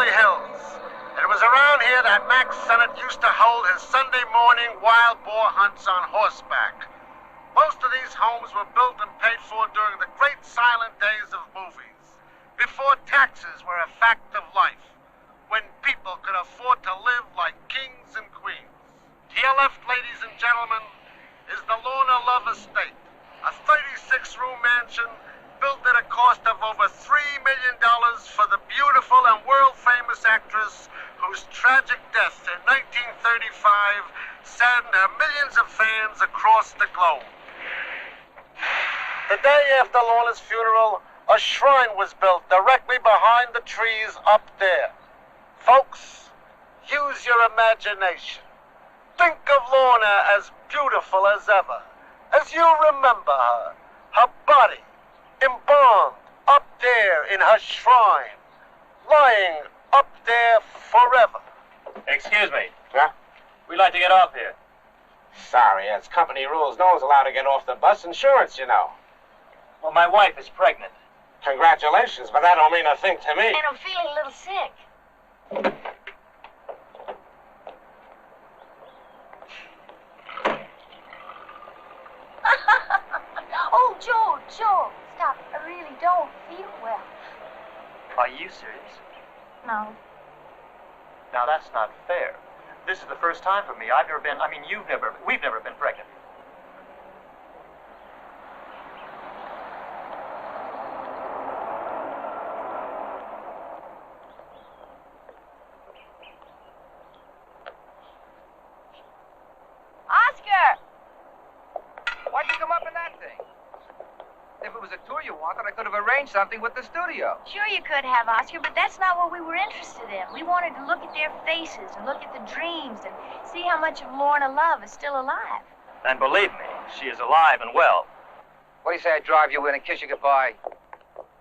Beverly Hills. It was around here that Max Sennett used to hold his Sunday morning wild boar hunts on horseback. Most of these homes were built and paid for during the great silent days of movies, before taxes were a fact of life, when people could afford to live like kings and queens. To your left, ladies and gentlemen, is the Lorna Love estate, a 36-room mansion built at a cost of over $3 million for the beautiful and world-famous actress whose tragic death in 1935 saddened her millions of fans across the globe. The day after Lorna's funeral, a shrine was built directly behind the trees up there. Folks, use your imagination. Think of Lorna as beautiful as ever, as you remember her, her body embalmed up there in her shrine, lying up there forever. Excuse me. Huh? We'd like to get off here. Sorry, it's company rules. No one's allowed to get off the bus. Insurance, you know. Well, my wife is pregnant. Congratulations, but that don't mean a thing to me. And I'm feeling a little sick. Oh, Joe, stop. I really don't feel well. Are you serious? No. Now, that's not fair. This is the first time for me. We've never been pregnant. Oscar! Why'd you come up in that thing? If it was a tour you wanted, I could have arranged something with the studio. Sure you could have, Oscar, but that's not what we were interested in. We wanted to look at their faces and look at the dreams and see how much of Lorna Love is still alive. And believe me, she is alive and well. What do you say I drive you in and kiss you goodbye?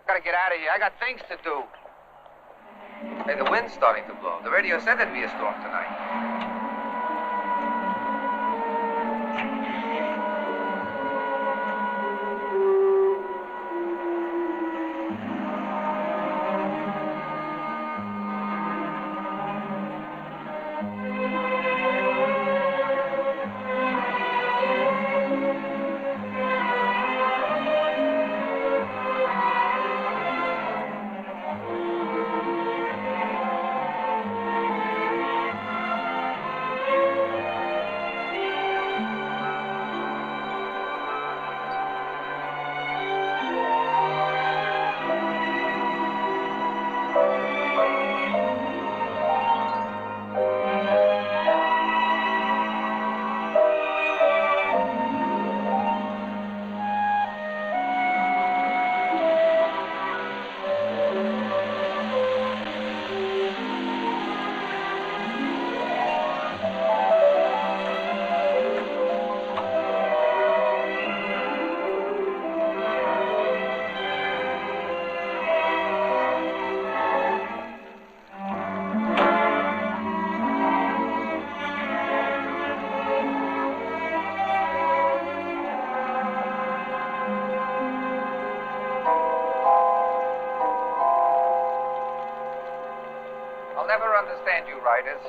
Gotta get out of here. I got things to do. Hey, the wind's starting to blow. The radio said there'd be a storm tonight. I'll never understand you writers.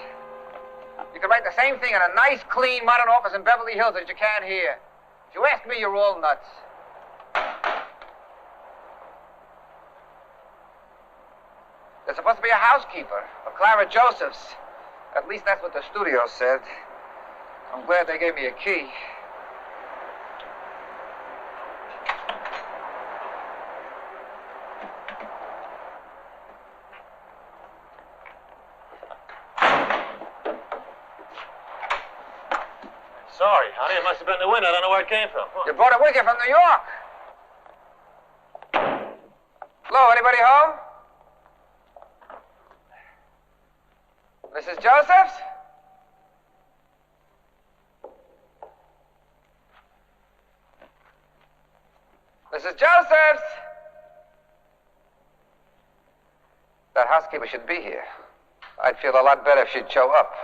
You can write the same thing in a nice, clean, modern office in Beverly Hills that you can't here. If you ask me, you're all nuts. There's supposed to be a housekeeper, a Clara Josephs. At least that's what the studio said. I'm glad they gave me a key. Sorry, honey. It must have been the wind. I don't know where it came from. You brought it with you from New York. Hello, anybody home? Mrs. Josephs? Mrs. Josephs? That housekeeper should be here. I'd feel a lot better if she'd show up.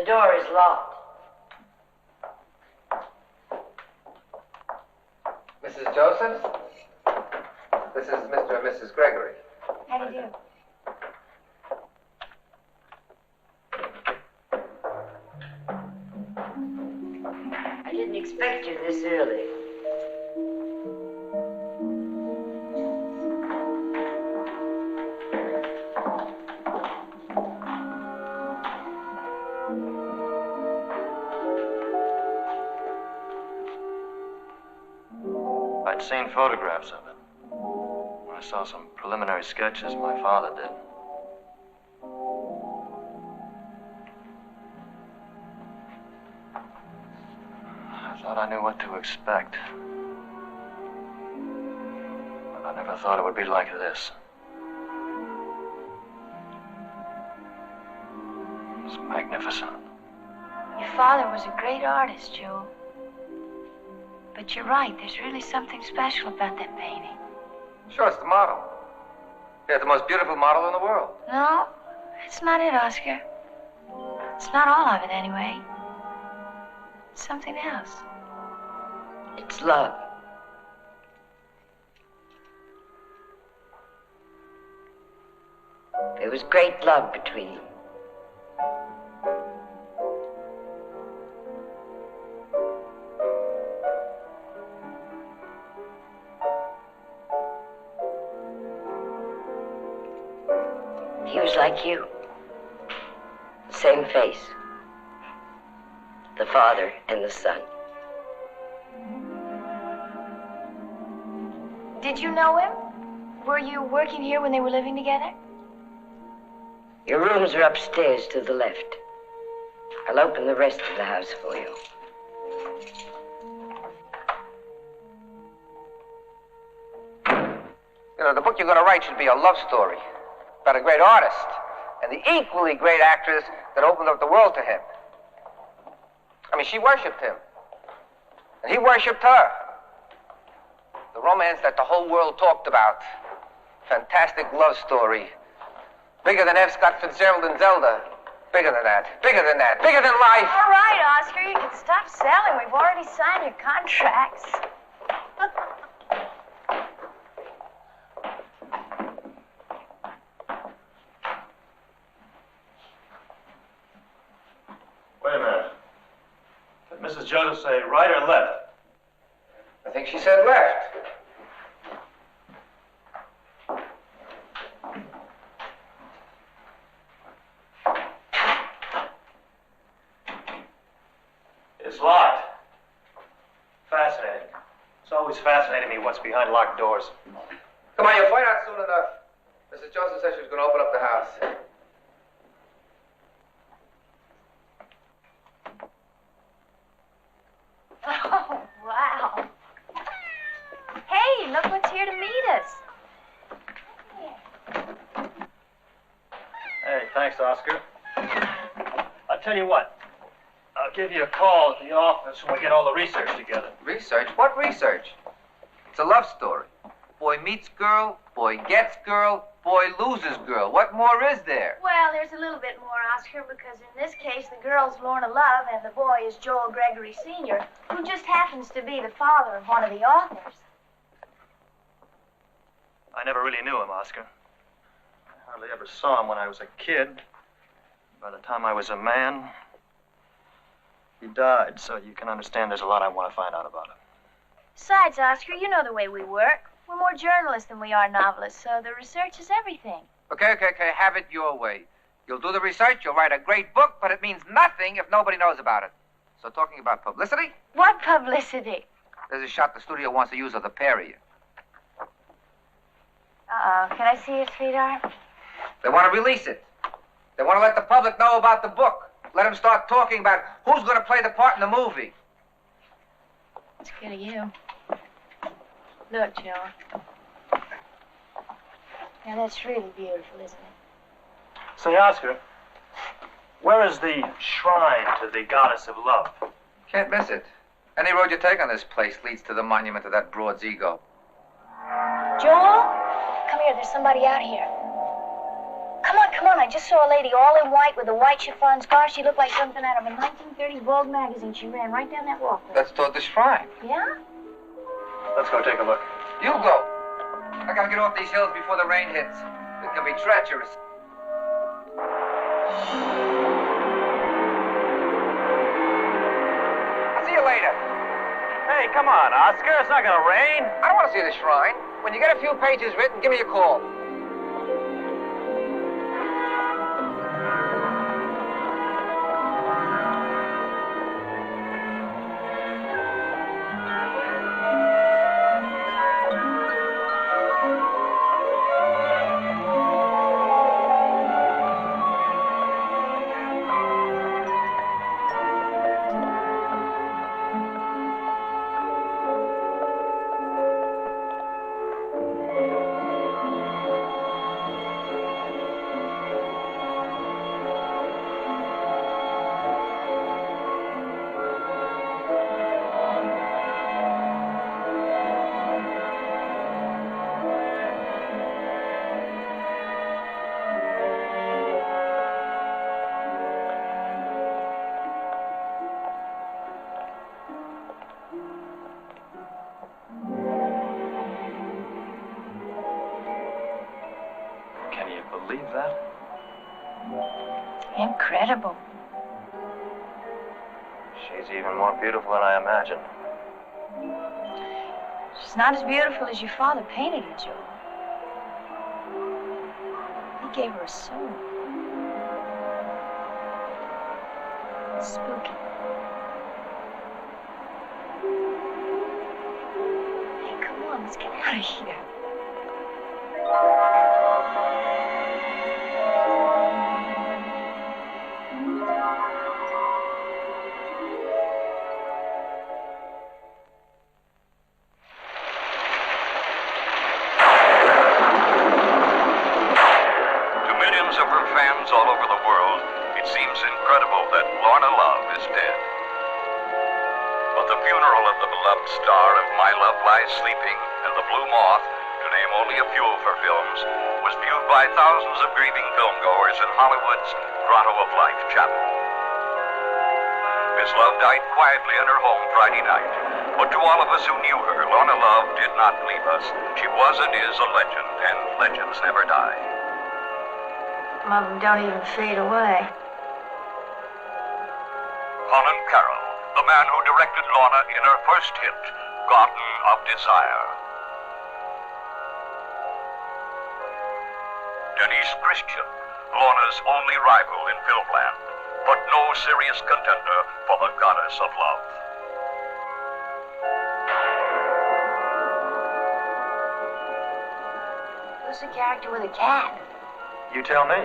door is locked. Mrs. Joseph? This is Mr. and Mrs. Gregory. How do you do? I didn't expect you this early. I'd seen photographs of it. I saw some preliminary sketches my father did. I thought I knew what to expect. But I never thought it would be like this. It was magnificent. Your father was a great artist, Joe. But you're right, there's really something special about that painting. Sure, it's the model. Yeah, the most beautiful model in the world. No, it's not it, Oscar. It's not all of it, anyway. It's something else. It's love. There was great love between them. He was like you. Same face. The father and the son. Did you know him? Were you working here when they were living together? Your rooms are upstairs to the left. I'll open the rest of the house for you. You know, the book you're going to write should be a love story about a great artist and the equally great actress that opened up the world to him. I mean, she worshipped him, and he worshipped her. The romance that the whole world talked about. Fantastic love story. Bigger than F. Scott Fitzgerald and Zelda. Bigger than that. Bigger than that. Bigger than life. All right, Oscar, you can stop selling. We've already signed your contracts. Wait a minute. Did Mrs. Joseph say right or left? I think she said left. It's locked. Fascinating. It's always fascinated me what's behind locked doors. Come on, you'll find out soon enough. Mrs. Joseph said she was going to open up the house. Oh, wow. Hey, look what's here to meet us. Hey, thanks, Oscar. I'll tell you what. I'll give you a call at the office when we get all the research together. Research? What research? It's a love story. Boy meets girl, boy gets girl, boy loses girl. What more is there? Well, there's a little bit more, Oscar, because in this case, the girl's Lorna Love and the boy is Joel Gregory Sr., who just happens to be the father of one of the authors. I never really knew him, Oscar. I hardly ever saw him when I was a kid. By the time I was a man, he died, so you can understand there's a lot I want to find out about him. Besides, Oscar, you know the way we work. We're more journalists than we are novelists, so the research is everything. Okay, have it your way. You'll do the research, you'll write a great book, but it means nothing if nobody knows about it. So talking about publicity? What publicity? There's a shot the studio wants to use of the pair of you. Uh-oh. Can I see it, sweetheart? They want to release it. They want to let the public know about the book. Let them start talking about who's going to play the part in the movie. That's good of you. Look, Joe. Now, that's really beautiful, isn't it? Say, Oscar, where is the shrine to the goddess of love? Can't miss it. Any road you take on this place leads to the monument of that broad's ego. Joel? Come here, there's somebody out here. Come on, I I just saw a lady all in white with a white chiffon scarf. She looked like something out of a 1930s Vogue magazine. She ran right down that walkway. That's toward the shrine. Yeah? Let's go take a look. You go. I gotta get off these hills before the rain hits. It can be treacherous. I'll see you later. Hey, come on, Oscar. It's not gonna rain. I don't want to see the shrine. When you get a few pages written, give me a call. Believe that? Incredible. She's even more beautiful than I imagined. She's not as beautiful as your father painted her, Joe. He gave her a soul. It's spooky. Hey, come on, let's get out of here. All over the world, it seems incredible that Lorna Love is dead. But the funeral of the beloved star of My Love Lies Sleeping and The Blue Moth, to name only a few of her films, was viewed by thousands of grieving filmgoers in Hollywood's Grotto of Life chapel. Miss Love died quietly in her home Friday night, but to all of us who knew her, Lorna Love did not leave us. She was and is a legend, and legends never die. Some of them don't even fade away. Colin Carroll, the man who directed Lorna in her first hit, Garden of Desire. Denise Christian, Lorna's only rival in filmland, but no serious contender for the goddess of love. Who's the character with a cat? You tell me.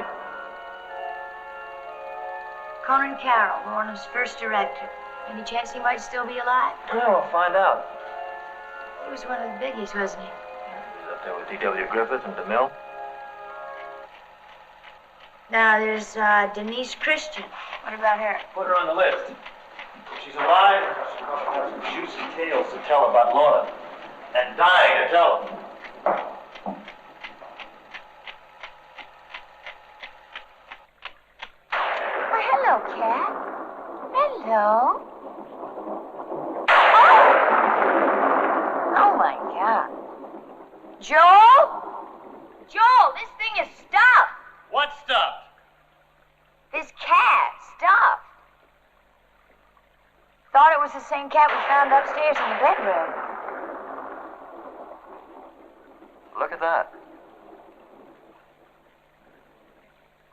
Conan Carroll, Lorna's first director. Any chance he might still be alive? Well, we'll find out. He was one of the biggies, wasn't he? He's up there with D.W. Griffith and DeMille. Now, there's Denise Christian. What about her? Put her on the list. If she's alive, she'll have some juicy tales to tell about Lorna. And dying to tell them. Hello, cat. Hello. Oh, my God. Joel? Joel, this thing is stuffed. What stuff? This cat, stuffed. Thought it was the same cat we found upstairs in the bedroom. Look at that.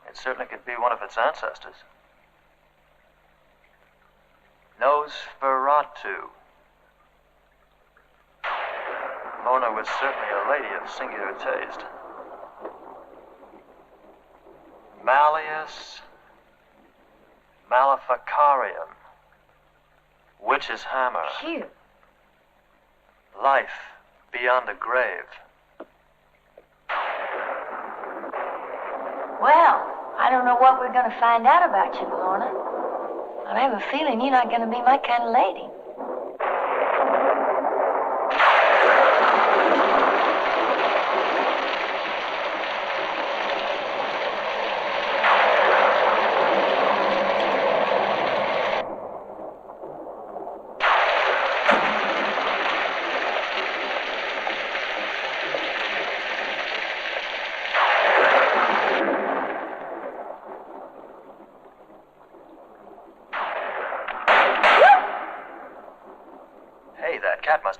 It certainly could be one of its ancestors. Nosferatu. Lorna was certainly a lady of singular taste. Malleus Maleficarium. Witch's hammer. Cute. Life beyond the grave. Well, I don't know what we're going to find out about you, Lorna. I have a feeling you're not going to be my kind of lady.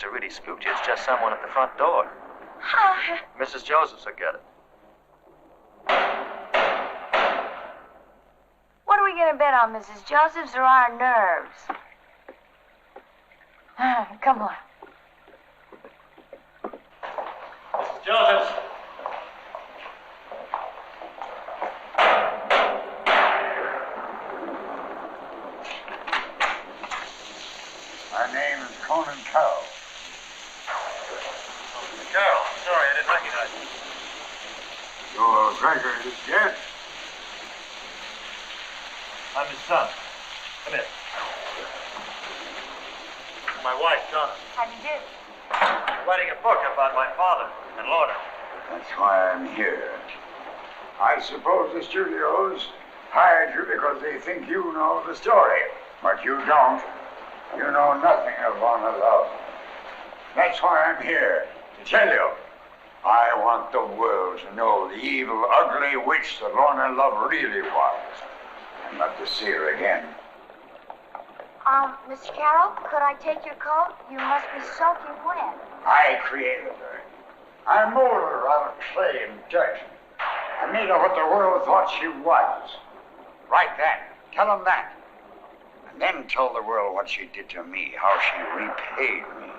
to really spook you. It's just someone at the front door. Mrs. Josephs will get it. What are we going to bet on, Mrs. Josephs, or our nerves? Come on. Mrs. Josephs. My name is Conan Carroll. Mr. Carroll, I'm sorry, I didn't recognize you. Your Gregory is dead. I'm his son. Come here. My wife, Donna. How do you do? I'm writing a book about my father and Lorna. That's why I'm here. I suppose the studios hired you because they think you know the story. But you don't. You know nothing of Lorna Love. That's why I'm here, to tell you. I want the world to know the evil, ugly witch that Lorna Love really was. And not to see her again. Mr. Carroll, could I take your coat? You must be soaking wet. I created her. I molded her out of clay and dirt. I made her what the world thought she was. Write that. Tell them that. And then tell the world what she did to me, how she repaid me.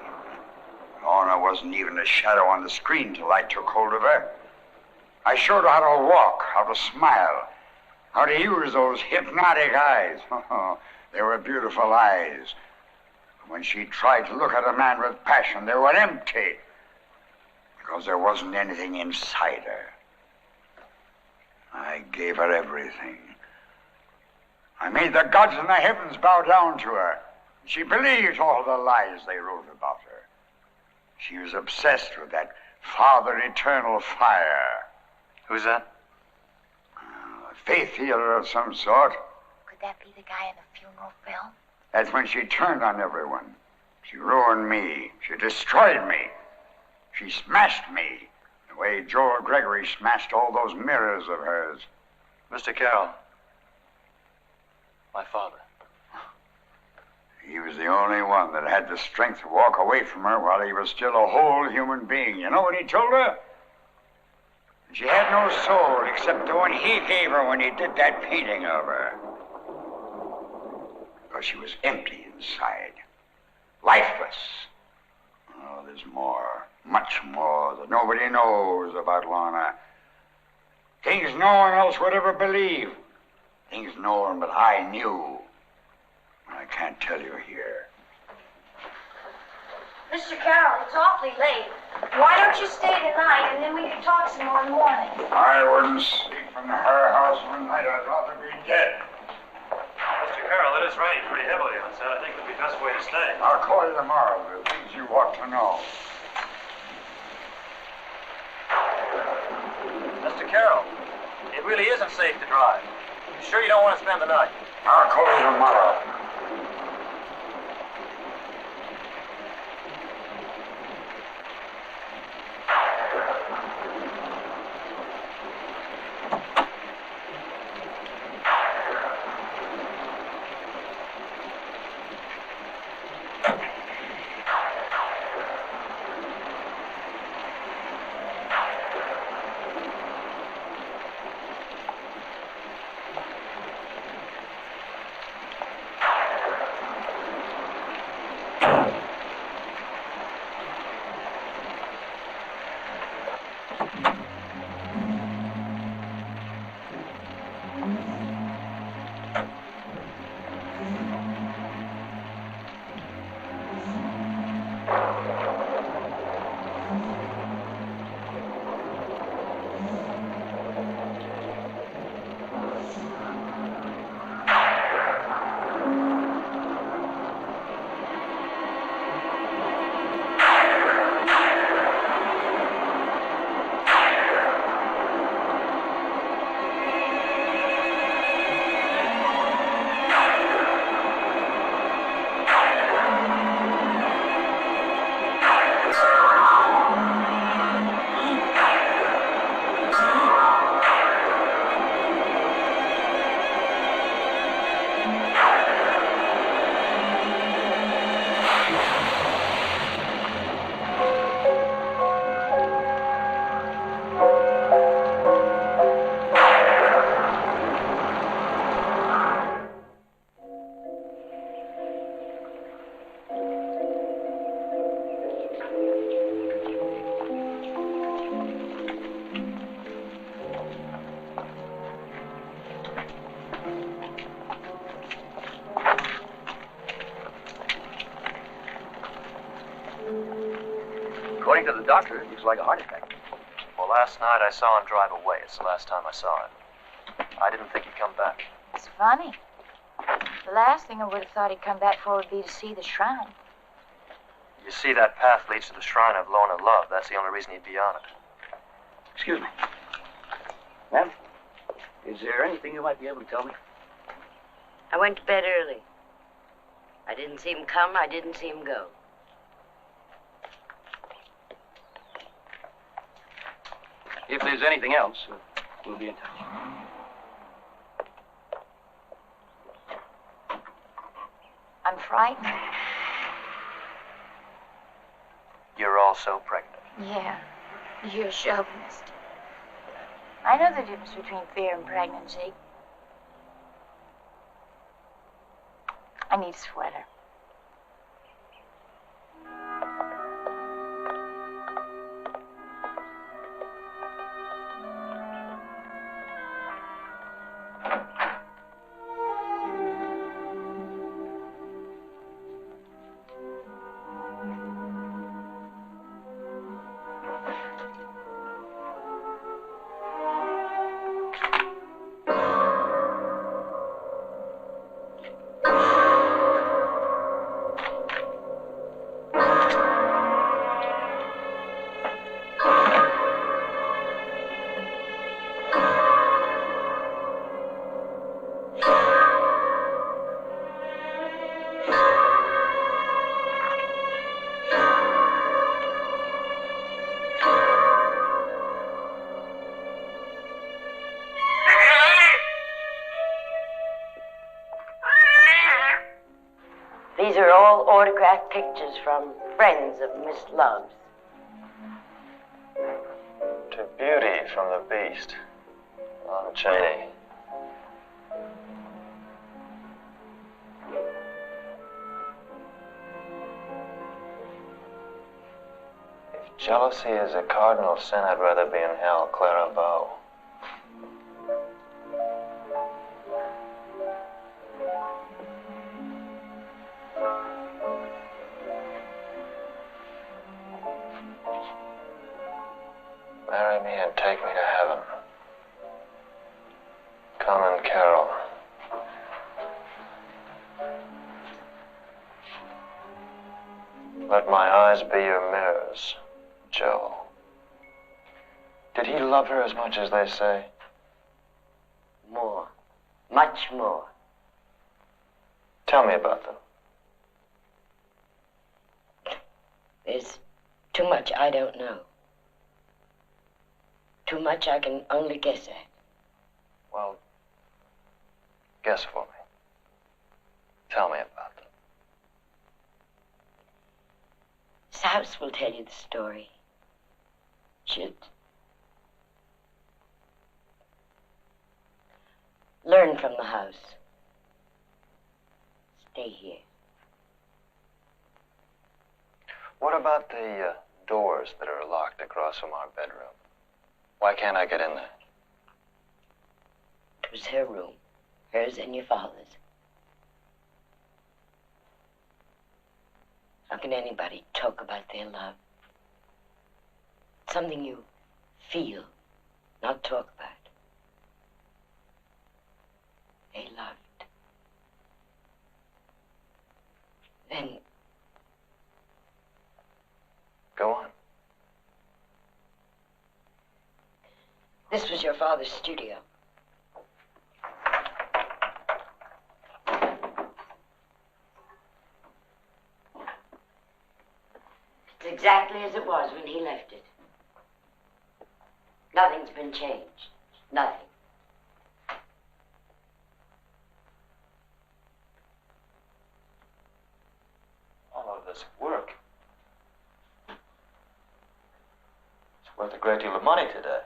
Lorna wasn't even a shadow on the screen till I took hold of her. I showed her how to walk, how to smile, how to use those hypnotic eyes. They were beautiful eyes. When she tried to look at a man with passion, they were empty. Because there wasn't anything inside her. I gave her everything. I made the gods in the heavens bow down to her. She believed all the lies they wrote about her. She was obsessed with that Father Eternal fire. Who's that? A faith healer of some sort. Could that be the guy in the funeral film? That's when she turned on everyone. She ruined me. She destroyed me. She smashed me. The way Joel Gregory smashed all those mirrors of hers. Mr. Carroll. My father. He was the only one that had the strength to walk away from her while he was still a whole human being. You know what he told her? She had no soul except the one he gave her when he did that painting of her. Because she was empty inside. Lifeless. Oh, there's more. Much more that nobody knows about Lorna. Things no one else would ever believe. Things no one but I knew. I can't tell you here. Mr. Carroll, it's awfully late. Why don't you stay tonight and then we can talk some more in the morning? I wouldn't sleep in her house one night. I'd rather be dead. Mr. Carroll, it is raining pretty heavily outside. I think it would be the best way to stay. I'll call you tomorrow. The things you ought to know. Mr. Carroll, it really isn't safe to drive. You sure you don't want to spend the night? I'll call you tomorrow. According to the doctor, it looks like a heart attack. Well, last night I saw him drive away. It's the last time I saw him. I didn't think he'd come back. It's funny. The last thing I would have thought he'd come back for would be to see the shrine. You see, that path leads to the shrine of Lorna Love. That's the only reason he'd be on it. Excuse me. Ma'am, is there anything you might be able to tell me? I went to bed early. I didn't see him come, I didn't see him go. If there's anything else, we'll be in touch. I'm frightened. You're also pregnant. Yeah, you're a chauvinist. I know the difference between fear and pregnancy. I need a sweater. These are all autographed pictures from friends of Miss Love's. To Beauty from the Beast. Lon Chaney. If jealousy is a cardinal sin, I'd rather be in hell, Clara Bow. Marry me and take me to heaven. Come and carol. Let my eyes be your mirrors, Joe. Did he love her as much as they say? More. Much more. Tell me about them. There's too much I don't know. Too much I can only guess at. Well, guess for me. Tell me about them. This house will tell you the story. Should. Learn from the house. Stay here. What about the doors that are locked across from our bedroom? Why can't I get in there? It was her room. Hers and your father's. How can anybody talk about their love? It's something you feel, not talk about. They loved. Then... Go on. This was your father's studio. It's exactly as it was when he left it. Nothing's been changed. Nothing. All of this work. It's worth a great deal of money today.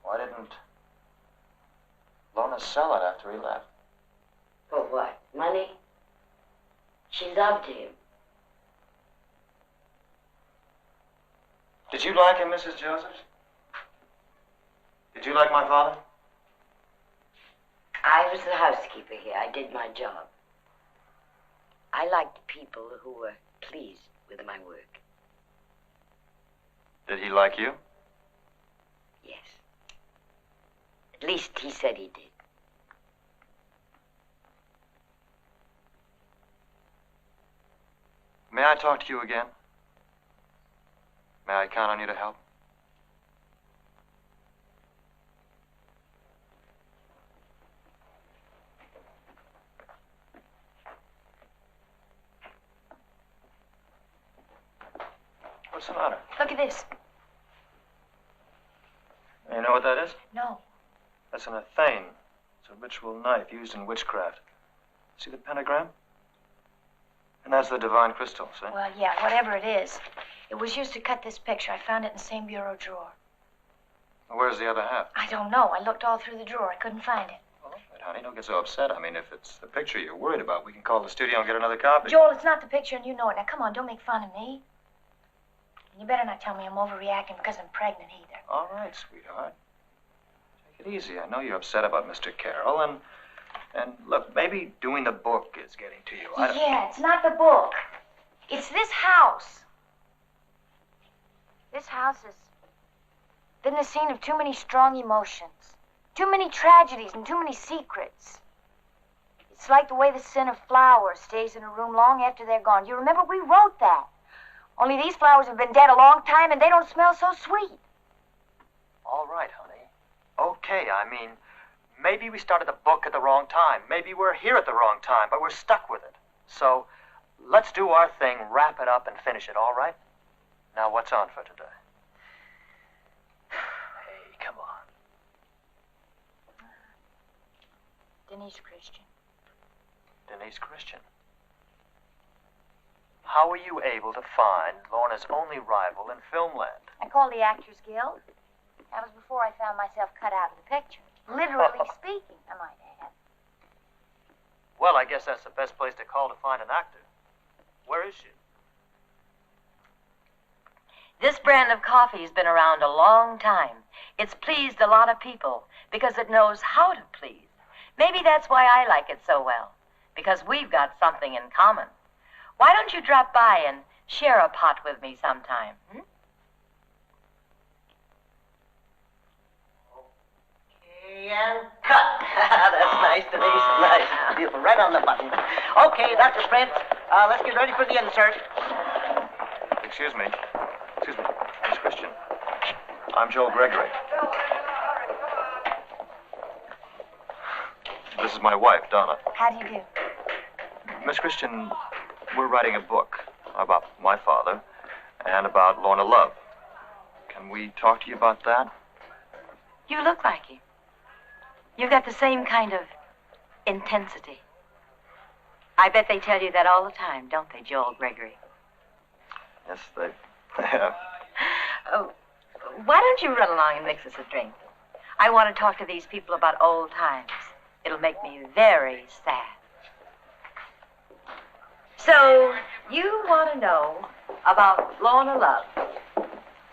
Why didn't Lorna sell it after he left? For what? Money? She loved him. Did you like him, Mrs. Josephs? Did you like my father? I was the housekeeper here. I did my job. I liked people who were pleased. with my work. Did he like you? Yes. At least he said he did. May I talk to you again? May I count on you to help? What's the matter? Look at this. You know what that is? No. That's an athane. It's a ritual knife used in witchcraft. See the pentagram? And that's the divine crystal, see? Well, yeah, whatever it is. It was used to cut this picture. I found it in the same bureau drawer. Where's the other half? I don't know. I looked all through the drawer. I couldn't find it. All right, honey, don't get so upset. I mean, if it's the picture you're worried about, we can call the studio and get another copy. Joel, it's not the picture, and you know it. Now, come on, don't make fun of me. And you better not tell me I'm overreacting because I'm pregnant either. All right, sweetheart. Take it easy. I know you're upset about Mr. Carroll, and look, maybe doing the book is getting to you. Yeah, it's not the book. It's this house. This house has been the scene of too many strong emotions, too many tragedies, and too many secrets. It's like the way the scent of flowers stays in a room long after they're gone. You remember we wrote that. Only these flowers have been dead a long time, and they don't smell so sweet. All right, honey. Okay, I mean, maybe we started the book at the wrong time. Maybe we're here at the wrong time, but we're stuck with it. So, let's do our thing, wrap it up, and finish it, all right? Now, what's on for today? Hey, come on. Denise Christian. Denise Christian. How were you able to find Lorna's only rival in Filmland? I called the Actors Guild. That was before I found myself cut out of the picture. Literally speaking, I might add. Well, I guess that's the best place to call to find an actor. Where is she? This brand of coffee has been around a long time. It's pleased a lot of people because it knows how to please. Maybe that's why I like it so well, because we've got something in common. Why don't you drop by and share a pot with me sometime? Okay, and cut. That's nice, Denise. Nice. Beautiful. Right on the button. Okay, Dr. Sprint, let's get ready for the insert. Excuse me. Excuse me. Miss Christian. I'm Joel Gregory. This is my wife, Donna. How do you do? Miss Christian, we're writing a book about my father and about Lorna Love. Can we talk to you about that? You look like him. You've got the same kind of intensity. I bet they tell you that all the time, don't they, Joel Gregory? Yes, they have. Oh, why don't you run along and mix us a drink? I want to talk to these people about old times. It'll make me very sad. So, you want to know about Lorna Love?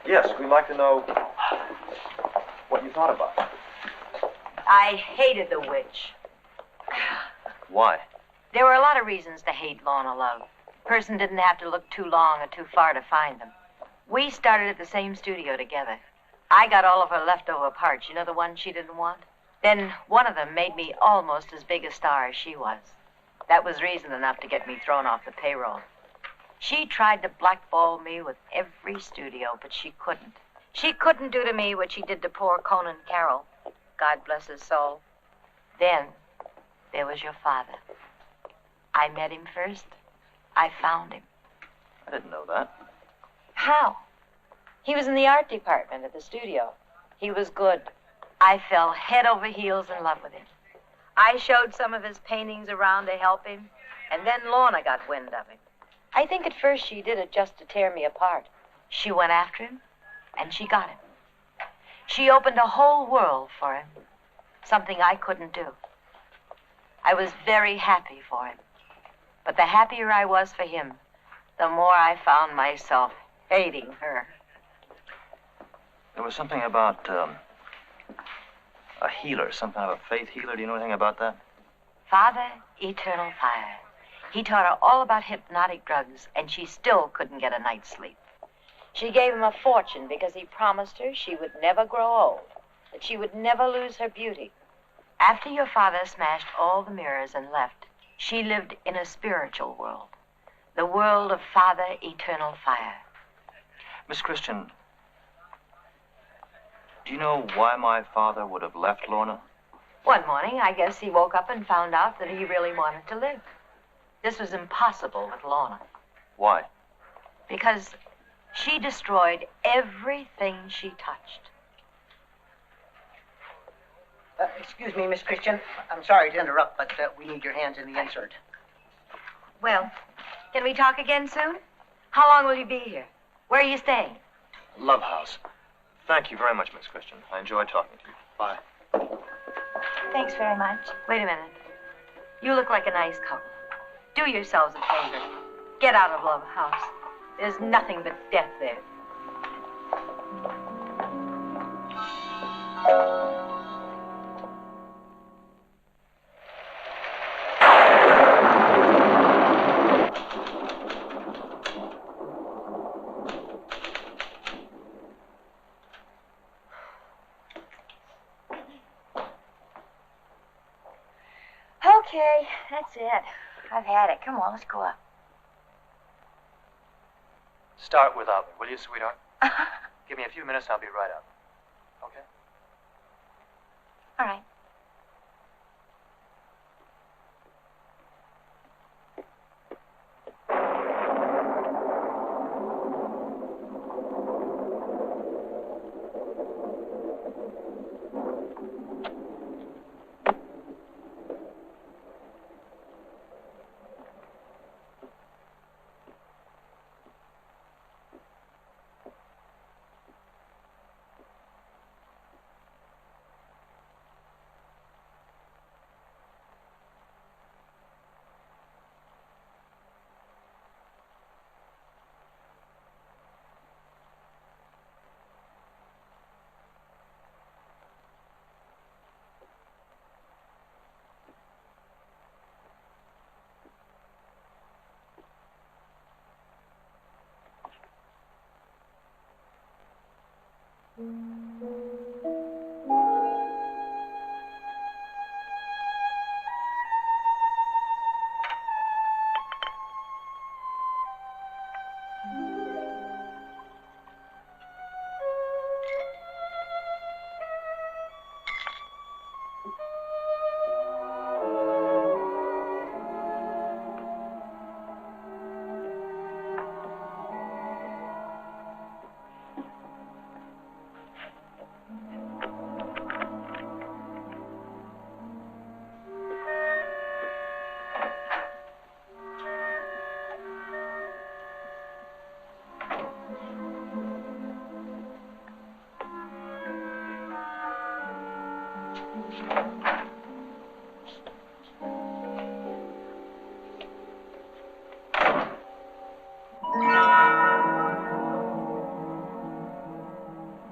Yes, we'd like to know what you thought about it. I hated the witch. Why? There were a lot of reasons to hate Lorna Love. A person didn't have to look too long or too far to find them. We started at the same studio together. I got all of her leftover parts, you know, the ones she didn't want? Then one of them made me almost as big a star as she was. That was reason enough to get me thrown off the payroll. She tried to blackball me with every studio, but she couldn't. She couldn't do to me what she did to poor Conan Carroll. God bless his soul. Then there was your father. I met him first. I found him. I didn't know that. How? He was in the art department at the studio. He was good. I fell head over heels in love with him. I showed some of his paintings around to help him, and then Lorna got wind of him. I think at first she did it just to tear me apart. She went after him, and she got him. She opened a whole world for him, something I couldn't do. I was very happy for him. But the happier I was for him, the more I found myself hating her. There was something about a healer, some kind of a faith healer. Do you know anything about that? Father, eternal fire. He taught her all about hypnotic drugs, and she still couldn't get a night's sleep. She gave him a fortune because he promised her she would never grow old, that she would never lose her beauty. After your father smashed all the mirrors and left, she lived in a spiritual world, the world of Father Eternal Fire. Miss Christian, do you know why my father would have left Lorna? One morning, I guess he woke up and found out that he really wanted to live. This was impossible with Lorna. Why? Because she destroyed everything she touched. Excuse me, Miss Christian. I'm sorry to interrupt, but we need your hands in the insert. Well, can we talk again soon? How long will you be here? Where are you staying? Love House. Thank you very much, Miss Christian. I enjoyed talking to you. Bye. Thanks very much. Wait a minute. You look like a nice couple. Do yourselves a favor. Get out of Love House. There's nothing but death there. Okay, that's it. I've had it. Come on, let's go up. Start without me, will you, sweetheart? Give me a few minutes and I'll be right up. Okay? All right.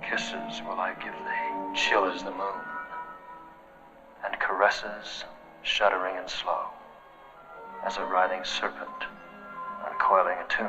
Kisses will I give thee, chill as the moon, and caresses, shuddering and slow, as a writhing serpent uncoiling a tomb.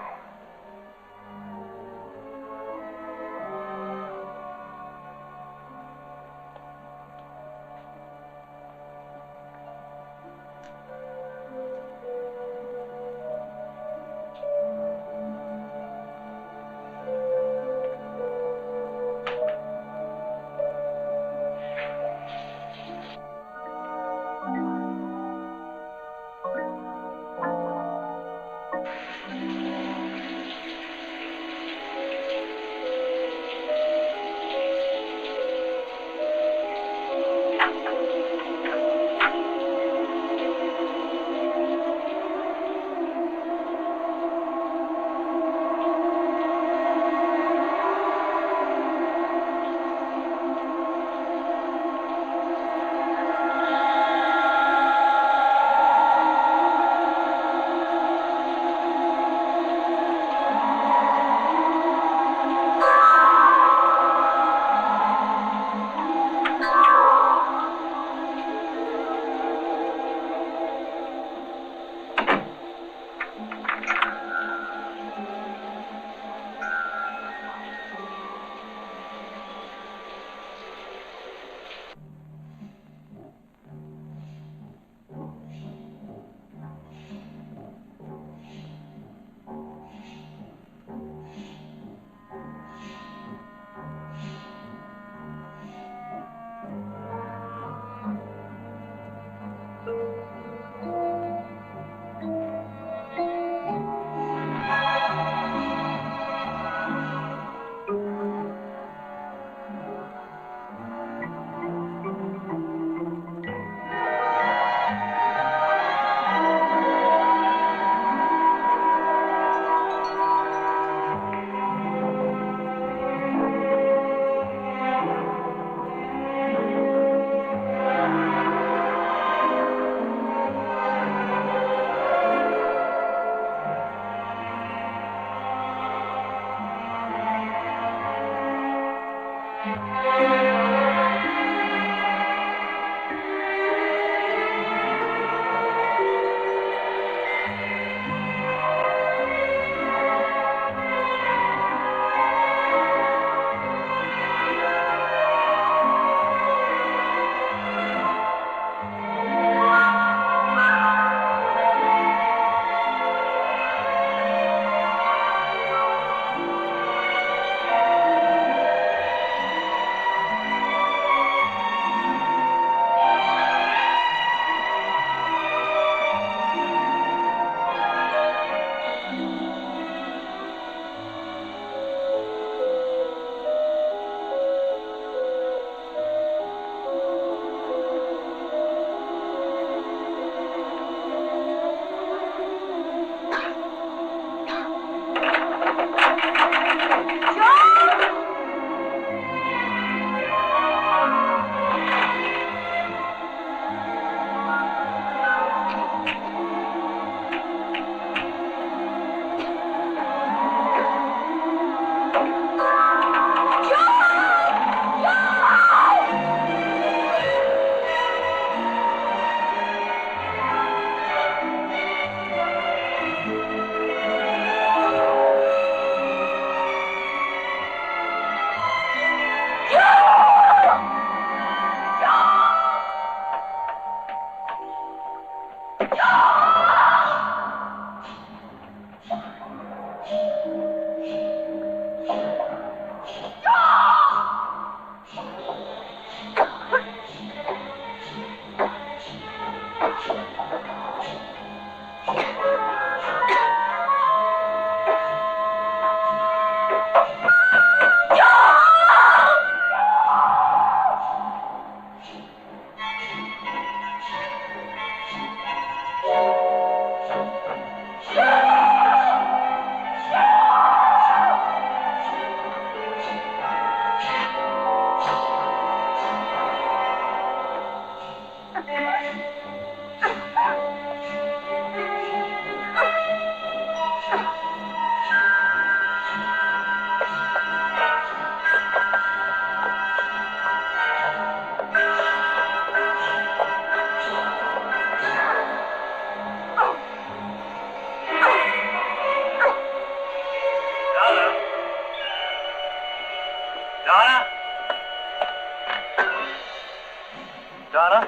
Donna?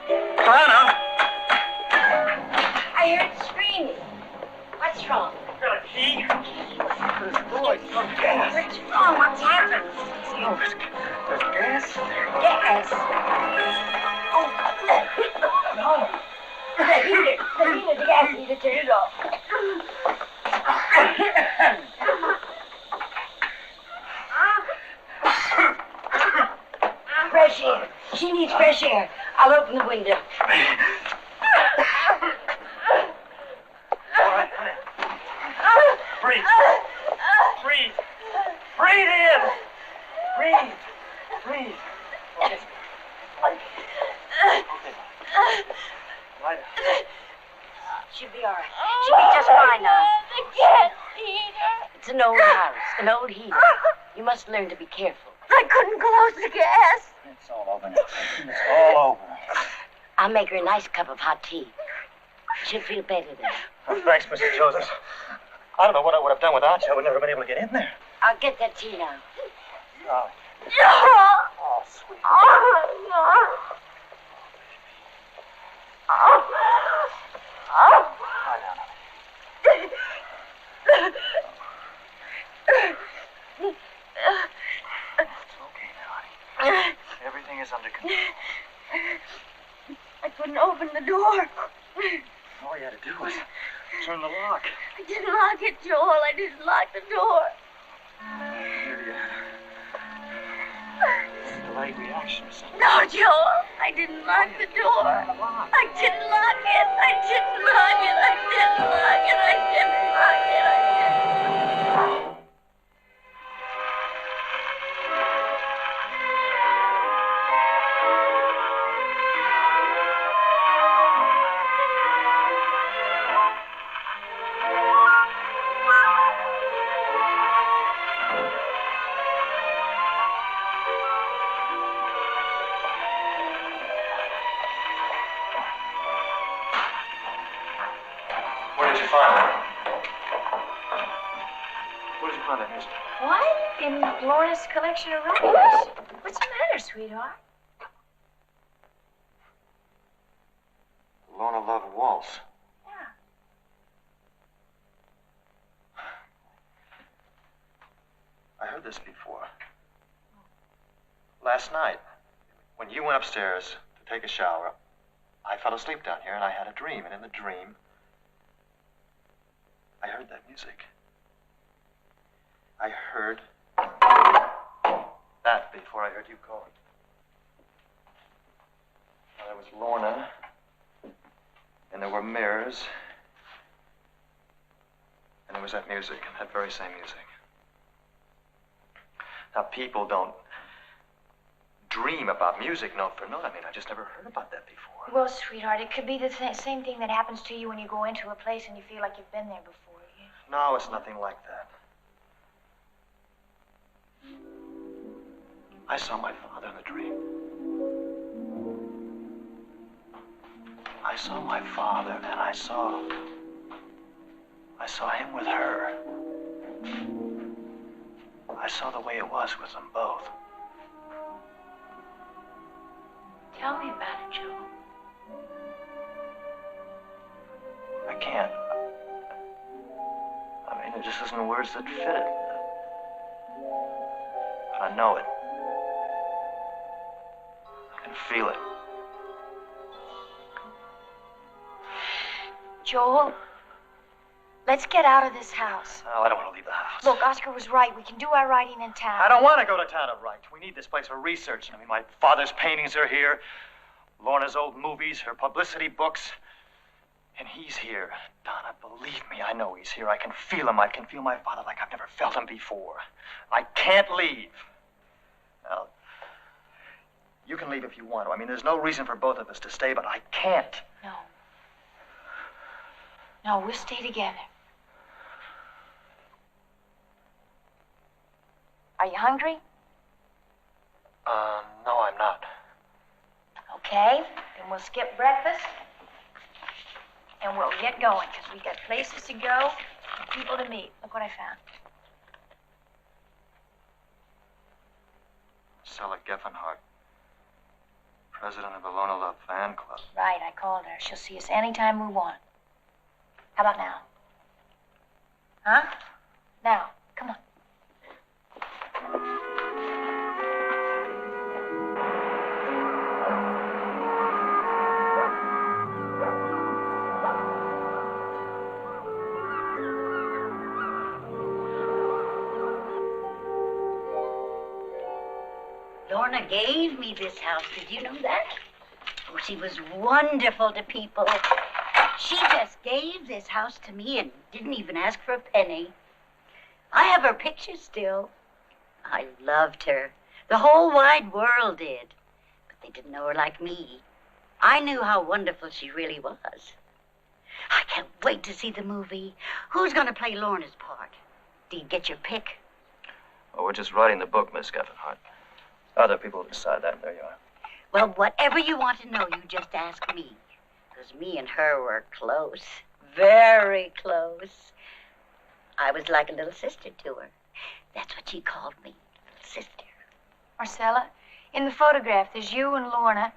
Donna? I heard screaming. What's wrong? Got a key? What's gas? What's wrong? What's happened? Oh, there's gas? Gas. Oh, Donna. the heater, the gas heater, turn it off. Fresh air. She needs fresh air. I'll open the window. All right, honey. Breathe. Breathe. Breathe in. Breathe. Breathe. Okay. Okay. Lie down. She'll be all right. She'll be just fine now. The gas heater. It's an old house, an old heater. You must learn to be careful. I couldn't close the gas. It's all over now. It's all over. I'll make her a nice cup of hot tea. She'll feel better then. Oh, thanks, Mr. Joseph. I don't know what I would have done without you. I would never have been able to get in there. I'll get that tea now. Oh, Oh, oh sweet. Lie down, honey. It's okay now, honey. Everything is under control. I couldn't open the door. All you had to do was turn the lock. I didn't lock it, Joel. I didn't lock the door. Here you delayed reaction or something. No, Joel. I didn't lock the door. I didn't lock it. I didn't lock it. I didn't lock it. I didn't lock it. I didn't. Where did you find that? Where did you find that music? What? In Lorna's collection of records. What's the matter, sweetheart? Lorna Love Waltz. Yeah. I heard this before. Last night, when you went upstairs to take a shower, I fell asleep down here and I had a dream. And in the dream, I heard that music. I heard that before I heard you calling. Now, there was Lorna, and there were mirrors, and there was that music, that very same music. Now, people don't dream about music note for note. I mean, I just never heard about that before. Well, sweetheart, it could be the same thing that happens to you when you go into a place and you feel like you've been there before. No, it's nothing like that. I saw my father in the dream. I saw my father, and I saw him with her. I saw the way it was with them both. Tell me about it, Joe. I can't. I mean, there just isn't words that fit it. But I know it. I can feel it. Joel, let's get out of this house. Oh, I don't want to leave the house. Look, Oscar was right. We can do our writing in town. I don't want to go to town to write. We need this place for research. I mean, my father's paintings are here. Lorna's old movies, her publicity books. And he's here. Donna, believe me, I know he's here. I can feel him. I can feel my father like I've never felt him before. I can't leave. Now, you can leave if you want to. I mean, there's no reason for both of us to stay, but I can't. No. No, we'll stay together. Are you hungry? No, I'm not. Okay, then we'll skip breakfast. And we'll get going, because we got places to go and people to meet. Look what I found. Stella Geffenhardt. president of the Lorna Love fan club. Right, I called her. She'll see us anytime we want. How about now? Huh? Now, come on. Lorna gave me this house. Did you know that? Oh, she was wonderful to people. She just gave this house to me and didn't even ask for a penny. I have her picture still. I loved her. The whole wide world did. But they didn't know her like me. I knew how wonderful she really was. I can't wait to see the movie. Who's going to play Lorna's part? Did you get your pick? Oh, we're just writing the book, Miss Geffenhart. Other people decide that, and there you are. Well, whatever you want to know, you just ask me. Because me and her were close. Very close. I was like a little sister to her. That's what she called me, little sister. Marcella, in the photograph, there's you and Lorna.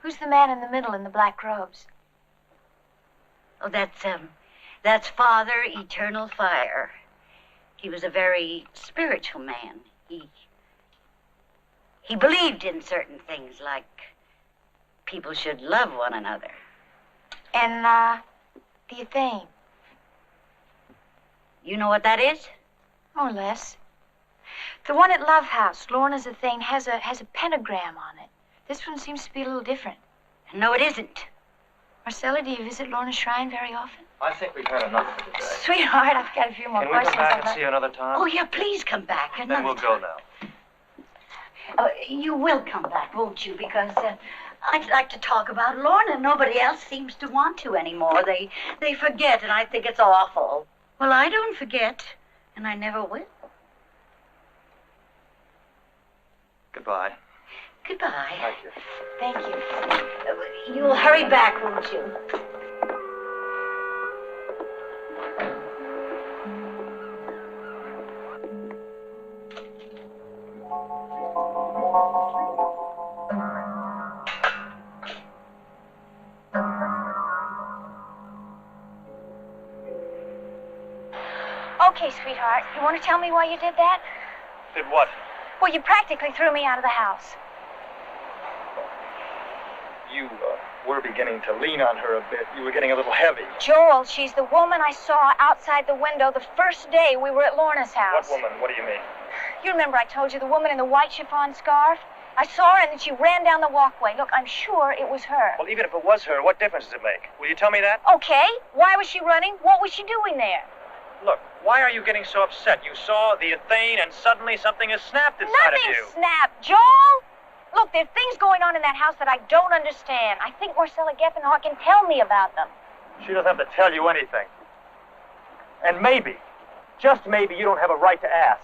Who's the man in the middle in the black robes? Oh, that's Father Eternal Fire. He was a very spiritual man. He believed in certain things, like people should love one another. And, the Athene. You know what that is? More or less. The one at Love House, Lorna's Athene, has a pentagram on it. This one seems to be a little different. No, it isn't. Marcella, do you visit Lorna's shrine very often? I think we've had enough for today. Sweetheart, I've got a few more Can we questions. come back and see you another time? Oh, yeah, please come back. Then we'll go now. You will come back, won't you? Because I'd like to talk about Lorna. Nobody else seems to want to anymore. They forget, and I think it's awful. Well, I don't forget, and I never will. Goodbye. Goodbye. Thank you. Thank you. You'll hurry back, won't you? Okay, sweetheart, you want to tell me why you did that? Did what? Well, you practically threw me out of the house. You were beginning to lean on her a bit. You were getting a little heavy. Joel, she's the woman I saw outside the window the first day we were at Lorna's house. What woman? What do you mean? You remember I told you the woman in the white chiffon scarf? I saw her and then she ran down the walkway. Look, I'm sure it was her. Well, even if it was her, what difference does it make? Will you tell me that? Okay. Why was she running? What was she doing there? Look, why are you getting so upset? You saw the Athene and suddenly something has snapped inside of you. Nothing snapped, Joel! Look, there's things going on in that house that I don't understand. I think Marcella Geffenhart can tell me about them. She doesn't have to tell you anything. And maybe, just maybe, you don't have a right to ask.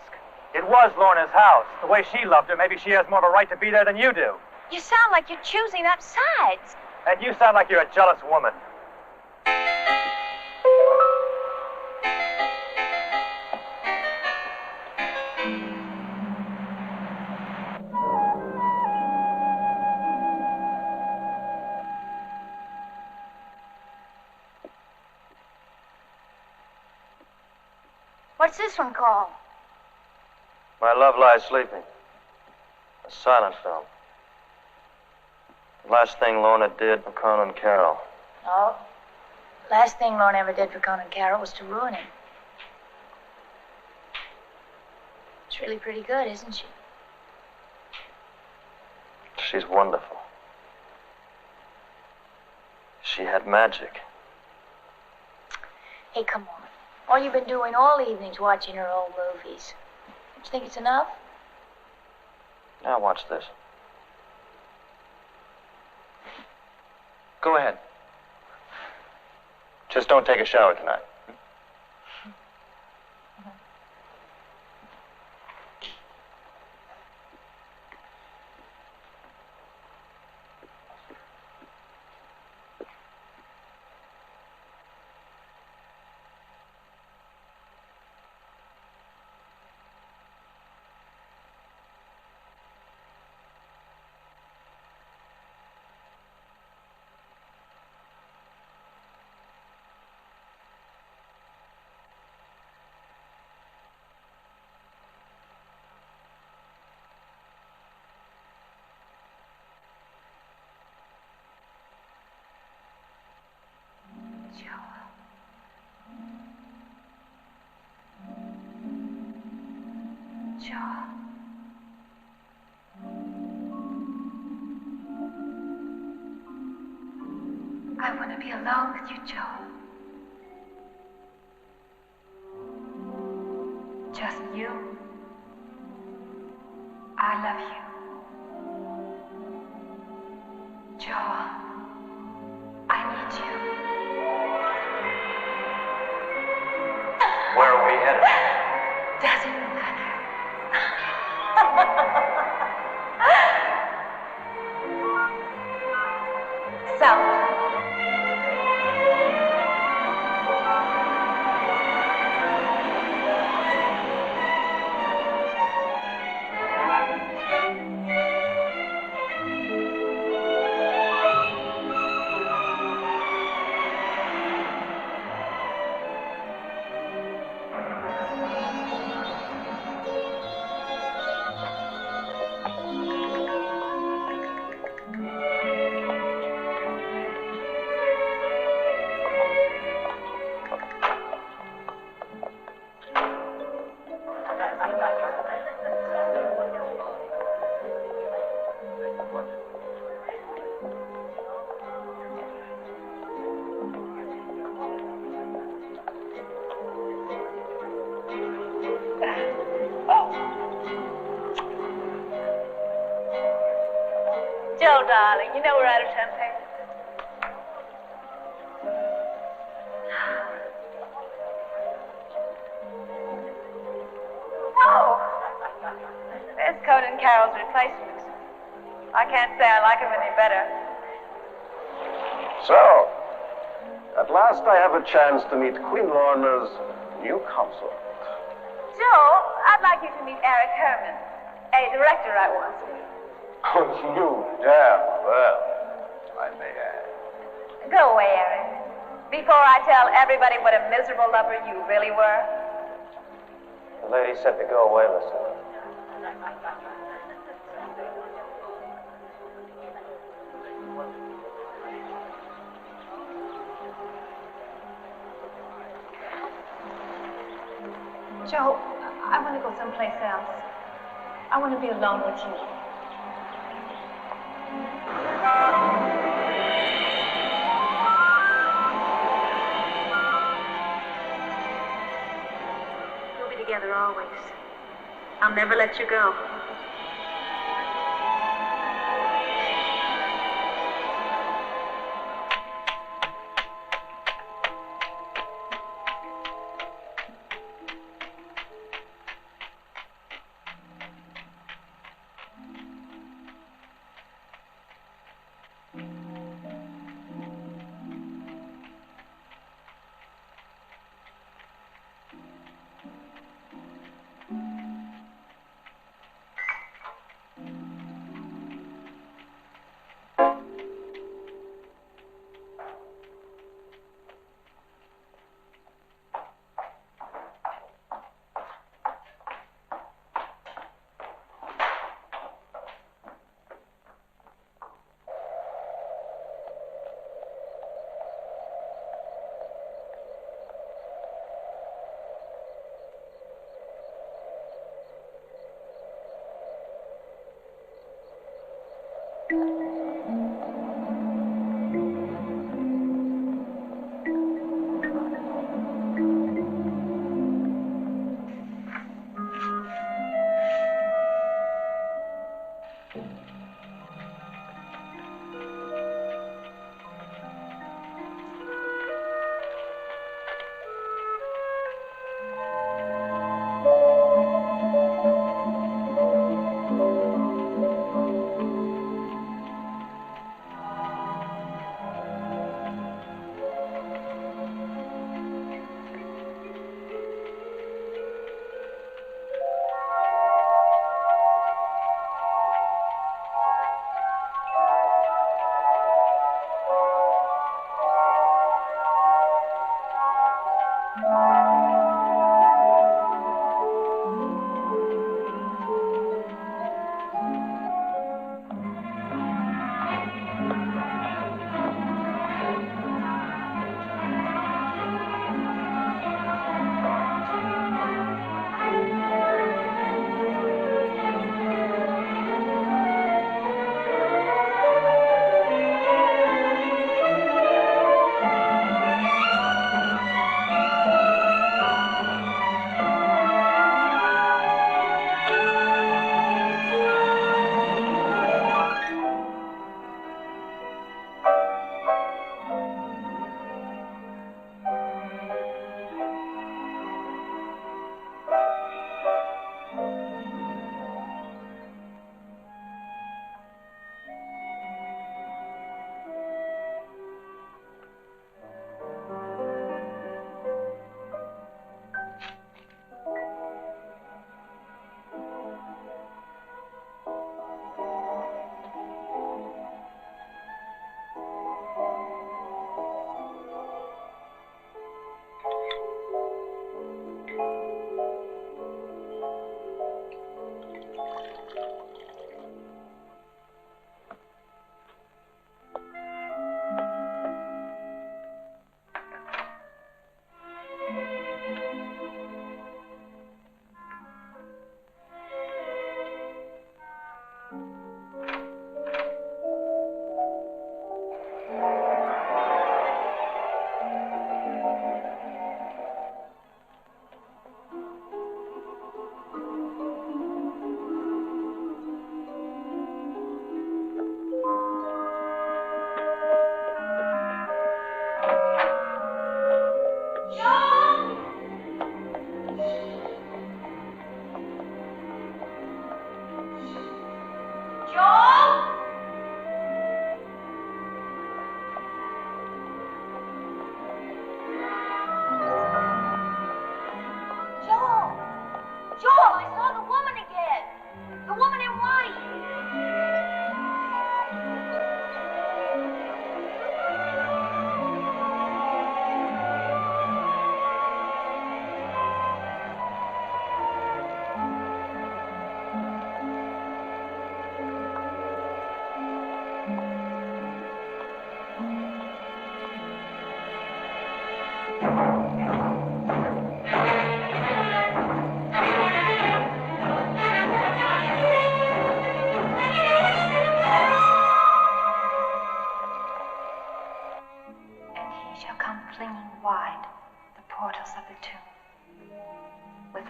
It was Lorna's house. The way she loved her, maybe she has more of a right to be there than you do. You sound like you're choosing up sides. And you sound like you're a jealous woman. What's this one called? My Love Lies Sleeping. A silent film. The last thing Lorna did for Conan Carroll. Oh, last thing Lorna ever did for Conan Carroll was to ruin him. It's really pretty good, isn't she? She's wonderful. She had magic. Hey, come on. All you've been doing all evening's watching her old movies. Don't you think it's enough? Now watch this. Go ahead. Just don't take a shower tonight. Joe. I want to be alone with you, Joe. Just you. I love you. Joe, I need you. Where are we headed? Doesn't matter. South. Joe, darling, you know we're out of champagne. Oh, there's Conan Carroll's replacement. I can't say I like him any better. So, at last I have a chance to meet Queen Lorna's new consort. Joe, I'd like you to meet Eric Herman, a director I once knew. Oh, you damn well, I may add. Go away, Eric. Before I tell everybody what a miserable lover you really were. The lady said to go away, listen. Joe, I want to go someplace else. I want to be alone with you. We'll be together always. I'll never let you go.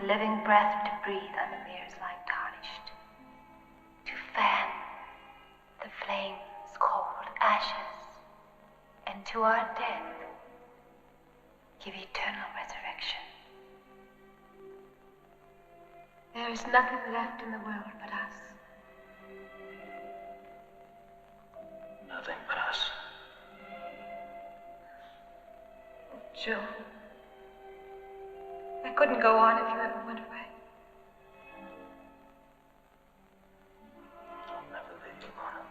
living breath to breathe on the mirrors like tarnished, to fan the flames cold ashes, and to our death give eternal resurrection. There is nothing left in the world but us. Nothing but us. Joe, I couldn't go on if you ever went away. I'll never leave you, Lorna.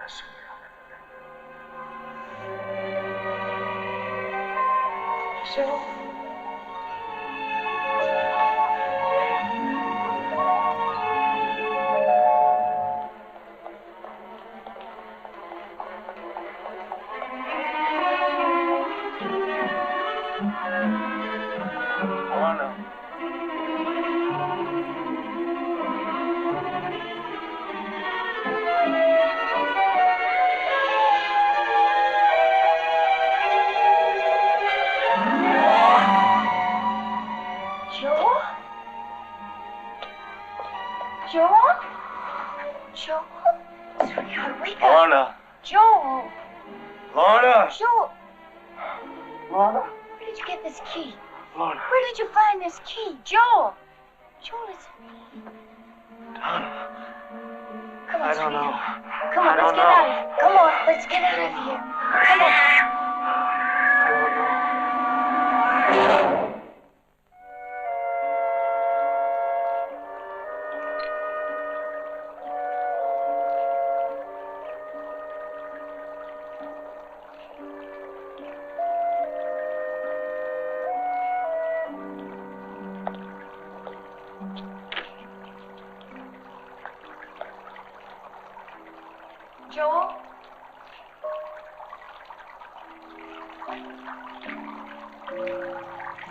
I swear I'll never leave you. Joe. Lorna. Joe! Lorna! Joe! Lorna? Where did you get this key? Lorna. Where did you find this key? Joe! Joe, it's me. Donna. Come on, I don't know. Come on, I let's don't get know. out of here. Come on, let's get out of here. Come on. Joel?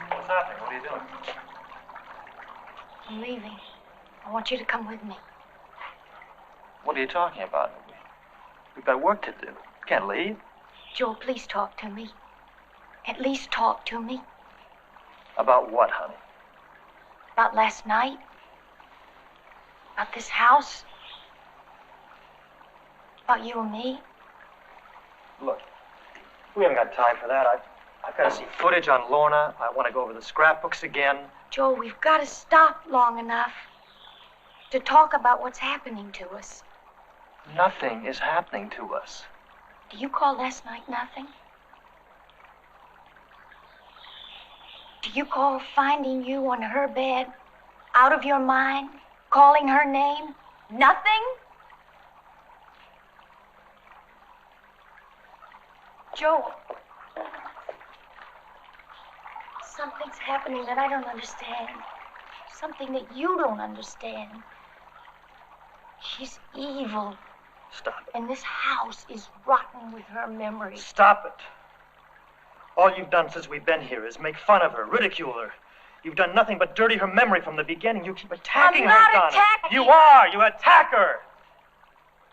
What's happening? What are you doing? I'm leaving. I want you to come with me. What are you talking about? We've got work to do. Can't leave. Joel, please talk to me. At least talk to me. About what, honey? About last night. About this house. About you and me. Look, we haven't got time for that. I've got to see footage on Lorna. I want to go over the scrapbooks again. Joel, we've got to stop long enough to talk about what's happening to us. Nothing is happening to us. Do you call last night nothing? Do you call finding you on her bed, out of your mind, calling her name, nothing? Joel, something's happening that I don't understand. Something that you don't understand. She's evil. Stop it. And this house is rotten with her memory. Stop it. All you've done since we've been here is make fun of her, ridicule her. You've done nothing but dirty her memory from the beginning. You keep attacking I'm not her, Donna. attacking. You are. You attack her.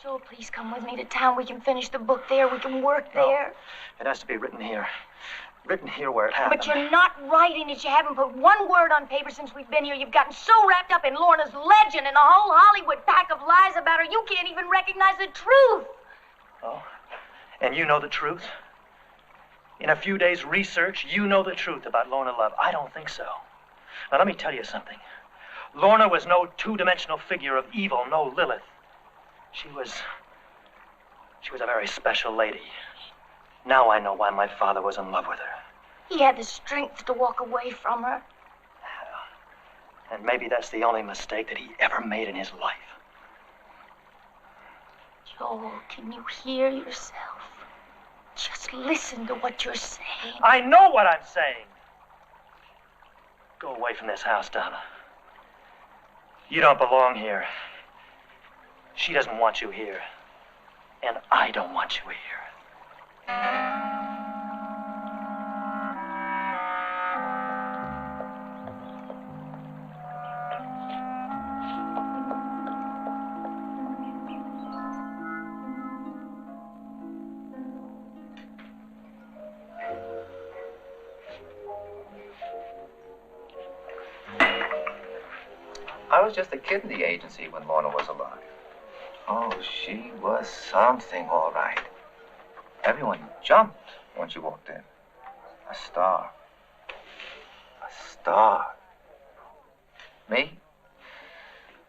Joel, please come with me to town. We can finish the book there. We can work there. It has to be written here. Written here where it happened. But you're not writing it. You haven't put one word on paper since we've been here. You've gotten so wrapped up in Lorna's legend and a whole Hollywood pack of lies about her, you can't even recognize the truth. Oh? And you know the truth? In a few days' research, you know the truth about Lorna Love. I don't think so. Now, let me tell you something. Lorna was no two-dimensional figure of evil, no Lilith. She was a very special lady. Now I know why my father was in love with her. He had the strength to walk away from her. And maybe that's the only mistake that he ever made in his life. Joel, can you hear yourself? Just listen to what you're saying. I know what I'm saying. Go away from this house, Donna. You don't belong here. She doesn't want you here. And I don't want you here. I was just a kid in the agency when Lorna was alive. Oh, she was something, all right. Everyone jumped when she walked in. A star. A star. Me?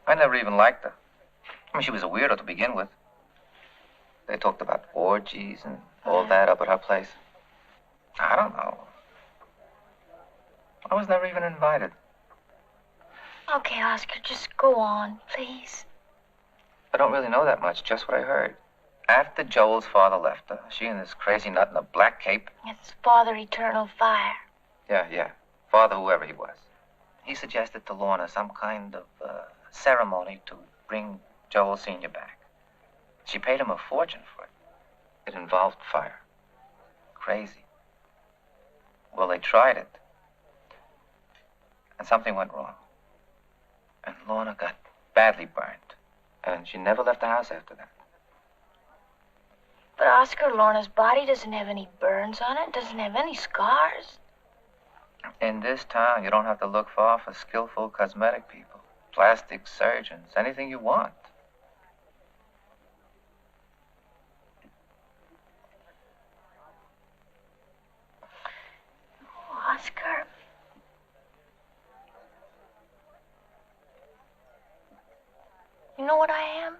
I never even liked her. I mean, she was a weirdo to begin with. They talked about orgies and all that up at her place. I don't know. I was never even invited. Okay, Oscar, just go on, please. I don't really know that much, just what I heard. After Joel's father left her, she and this crazy nut in a black cape. It's Father Eternal Fire. Yeah. Father, whoever he was. He suggested to Lorna some kind of ceremony to bring Joel Sr. back. She paid him a fortune for it. It involved fire. Crazy. Well, they tried it. And something went wrong. And Lorna got badly burned. And she never left the house after that. But Oscar, Lorna's body doesn't have any burns on it, doesn't have any scars. In this town, you don't have to look far for skillful cosmetic people, plastic surgeons, anything you want. Oscar. You know what I am?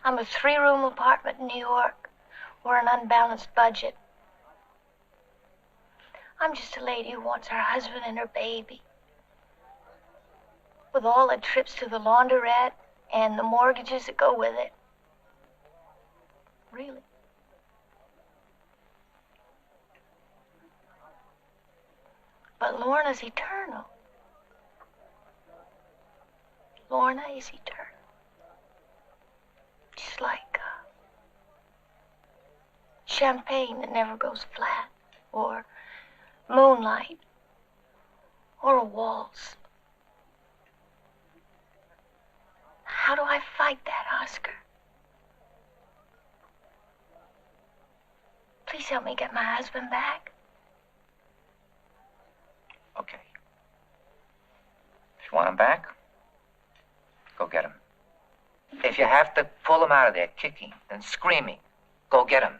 I'm a 3-room apartment in New York. We're an unbalanced budget. I'm just a lady who wants her husband and her baby. With all the trips to the laundrette and the mortgages that go with it. Really. But Lorna's eternal. Lorna is eternal. Just like champagne that never goes flat, or moonlight, or a waltz. How do I fight that, Oscar? Please help me get my husband back. Okay. If you want him back, go get him. If you have to pull him out of there kicking and screaming, go get him.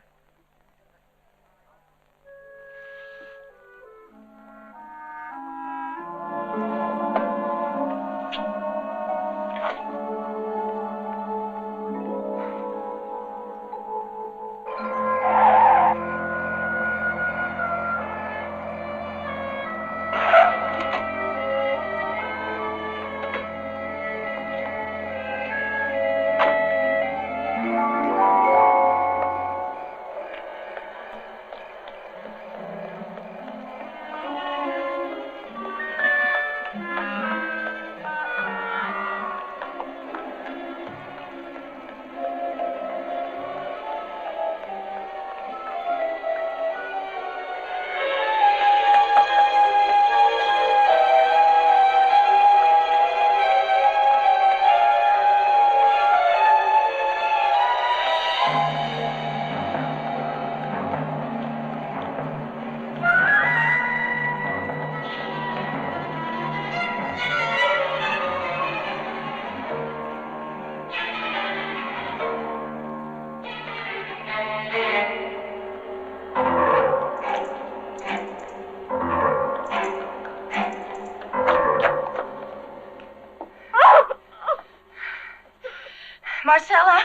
Marcella,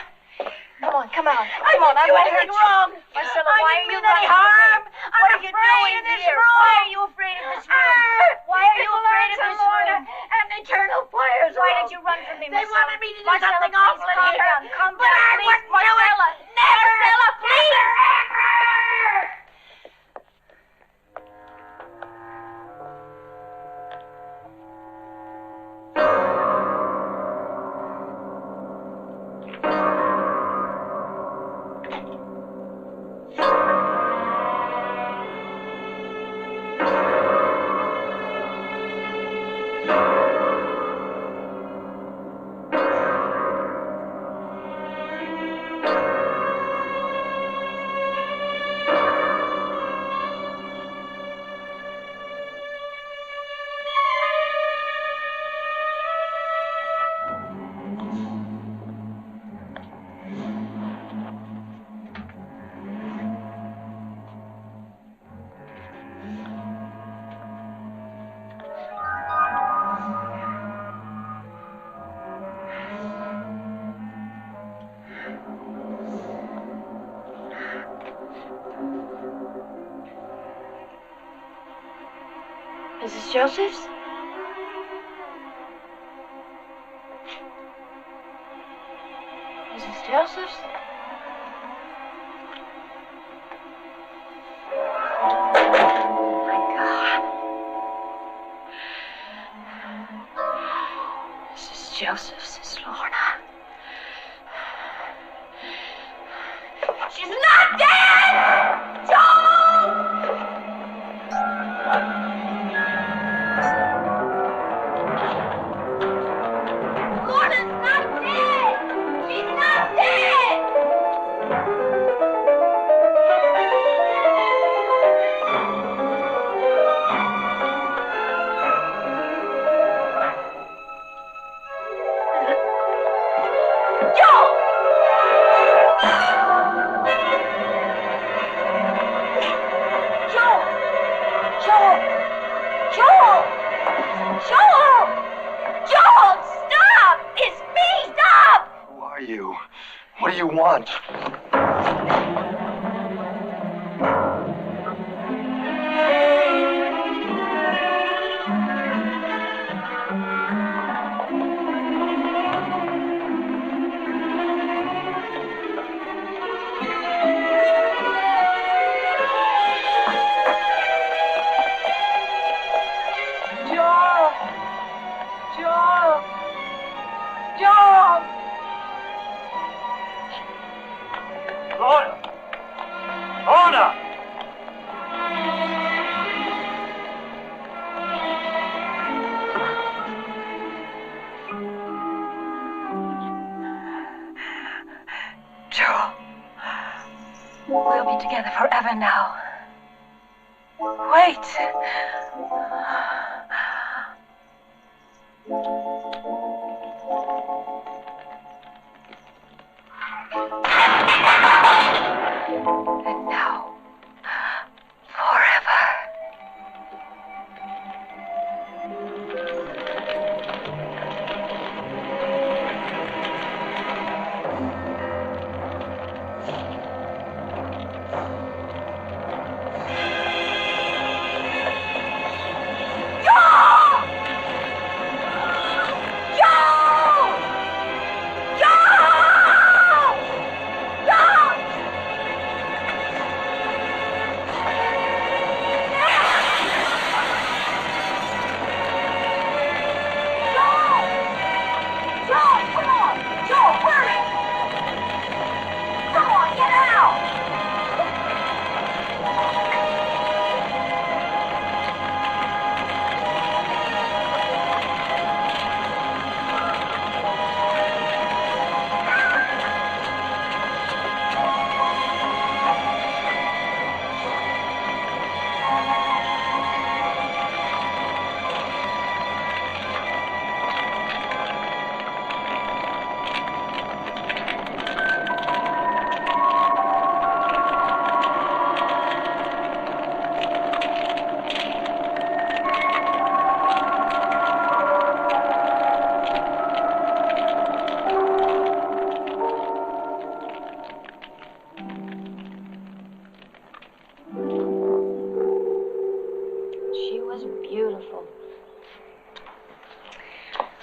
come on. Come on, I didn't do anything wrong. Marcella, why are you I didn't mean any harm. What are you doing here? Why are you afraid of this room? Why are you afraid of this room? And eternal fires. Why did you run from me, They Marcella? wanted me to do Marcella, something please, awful in calm here. down, calm But down, I please, wouldn't do it. Marcella. Never. Marcella, please. Mrs. Joseph's? Mrs. Joseph's? Oh, my God. Mrs. Joseph's is Lorna. She's not dead! Joe! Lorna's not dead! She's not dead! Joe! Joel, stop! It's me, stop! Who are you? What do you want? Lorna! Joel, we'll be together forever now. Wait. And now, forever.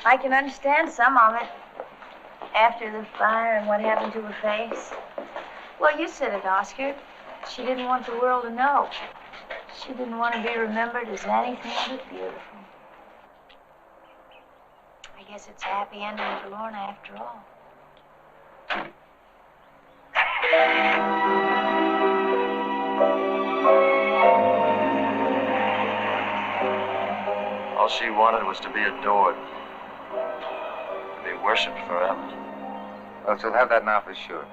I can understand some of it. After the fire and what happened to her face. Well, you said it, Oscar. She didn't want the world to know. She didn't want to be remembered as anything but beautiful. I guess it's a happy ending for Lorna after all. All she wanted was to be adored. To be worshipped forever. Well, she'll have that now for sure.